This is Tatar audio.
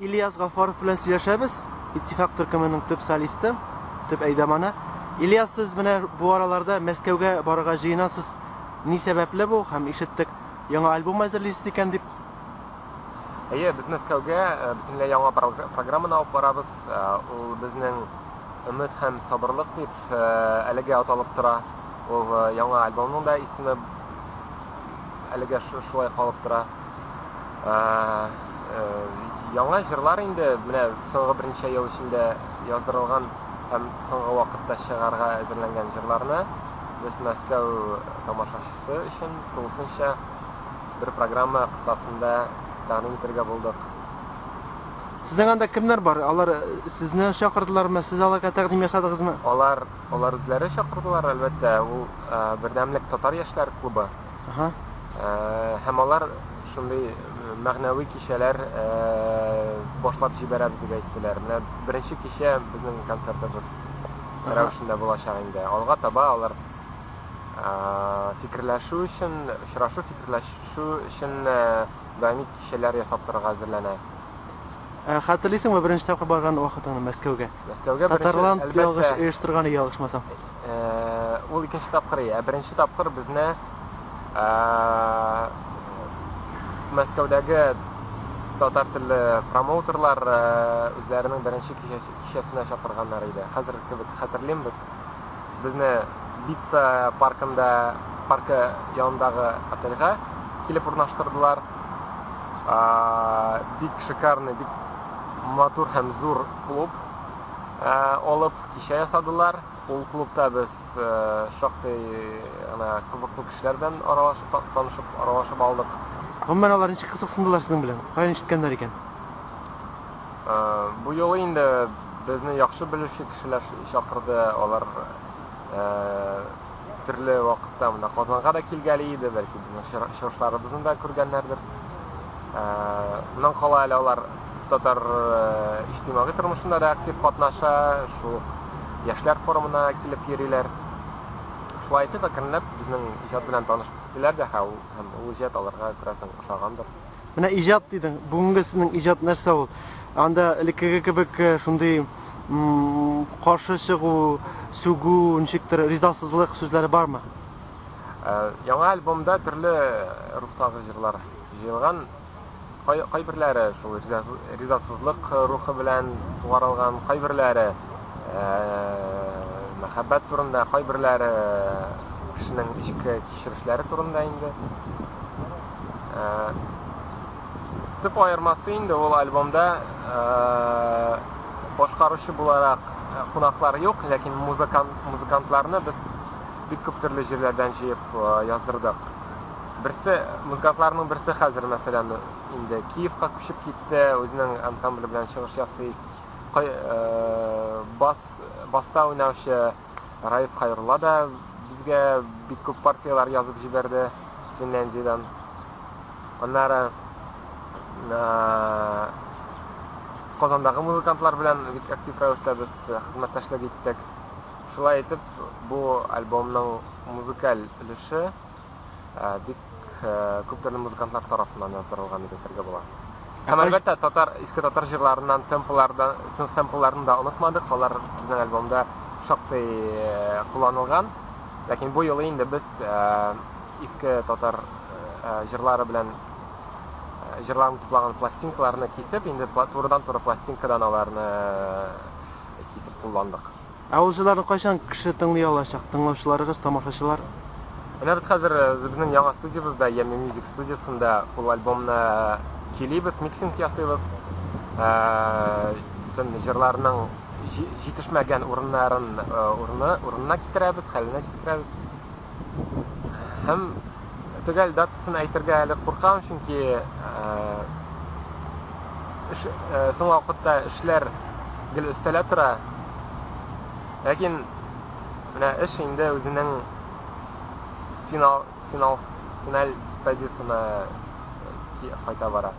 İlyas Gafarov bilan сөйләшәбез. İttifak Türkmen'in tüp solisti, tüp әйдәманы. İlyas, siz менә bu aralarda Мәскәүгә барырга җыенасыз. Ни сәбәпле бу? Һәм ишеттек, яңа альбом әзерлисез икән дип. Әйе, без Мәскәүгә бөтенләй яңа программаны алып барабыз. Ул безнең өмет һәм сабырлык дип әлегә аталып тора. Ул яңа альбомның да исеме әлегә шулай калып тора. Яңа җырлар инде менә соңгы берничә ел эчендә яздырылган һәм соңгы вакытта чыгарга әзерләнгән җырларны без Мәскәү тамашачысы өчен тулысынча бер программа кысасында тәкъдим итәргә булдык. Сезнең анда кемнәр бар? Алар сезне чакырдылармы? Сез аларга тәкъдим ясадыгызмы? Алар үзләре чакырдылар, әлбәттә. Ул бердәмлек татар яшьләр клубы. Һәм алар шундый мәгънәви кичәләр башлап җибәрәбез дип әйттеләр. Менә беренче кичә безнең концертыбыз рәвешендә булачак инде. Алга таба алар фикерләшү өчен, фикерләшү өчен даими кичәләр ясап торырга әзерләнә. Хәтерлисеңме беренче тапкыр барган вакытыңны Мәскәүгә? Мәскәүгә Татарлар ялгыш оештырган ялгышмасам. Ул икенче тапкыр, беренче тапкыр безне Мәскәүдәге татар телле промоутерлар үзләренең беренче кичәсенә чакырганнар иде. Хәзер кебек хәтерлим без. Безне Бица паркы янындагы отельгә килеп урнаштырдылар. Бик шикарный, бик матур һәм зур клуб алып кичә ясадылар. Ул клубта без шактый кызыклы кешеләр белән аралашып алдык. Гомумән алар ничек кызыксындылар сезнең белән? Каян ишеткәннәр икән? Бу юлы инде безне яхшы белүче кешеләр чакырды. Алар төрле вакытта монда Казанга да килгәли иде, бәлки безнең чыгышларыбызны да күргәннәрдер. Моннан кала әле алар татар иҗтимагый тормышында да актив катнаша, шул яшьләр форумына килеп йөриләр. Шулай итеп, әкренләп безнең иҗат белән танышып киттеләр дә, һәм ул иҗат аларга күрәсең ошагандыр. Менә иҗат дидең, бүгенге сезнең иҗат нәрсә ул? Анда элеккеге кебек шундый каршы чыгу, сүгү, ничектер ризасызлык сүзләре бармы? Яңа альбомда төрле рухтагы җырлар җыелган. Кайберләре шул ризасызлык рухы белән сугарылган, кайберләре мәхәббәт турында, кайберләре кешенең ичке кичерешләре турында инде. Төп аермасы инде ул альбомда башкаручы буларак кунаклар юк, ләкин музыкантларны без бик күп төрле җирләрдән җыеп яздырдык. Музыкантларның берсе хәзер мәсәлән инде Киевка күчеп китте, үзенең ансамбле белән чыгыш ясый. Баста уйнаучы Раиф Хайрулла да безгә бик күп партиялар язып җибәрде Финляндиядән. Аннары Казандагы музыкантлар белән бик актив рәвештә без хезмәттәшлек иттек. Шулай итеп, бу альбомның музыкаль өлеше бик күп төрле музыкантлар тарафыннан яздырылган дип әйтергә була. Һәм әлбәттә иске татар җырларыннан сэмплларны да онытмадык. Алар безнең альбомда шактый кулланылган. Ләкин бу юлы инде без иске татар җырлары белән җырларны туплаган пластинкаларны кисеп, инде турыдан-туры пластинкадан аларны кисеп кулландык. Ул җырларны кайчан кеше тыңлый алачак? Тыңлаучыларыгыз, тамашачылар? Менә без хәзер безнең яңа студиябызда, Ями Music студиясында ул альбомны килибез, миксинг ясыйбыз. Бүтән җырларның җитешмәгән урынына китерәбез, хәленә җиткерәбез. Һәм төгәл датасын әйтергә әле куркам, чөнки соңгы вакытта эшләр гел өстәлә тора. Ләкин менә эш инде үзенең финаль стадиясына кайта бара.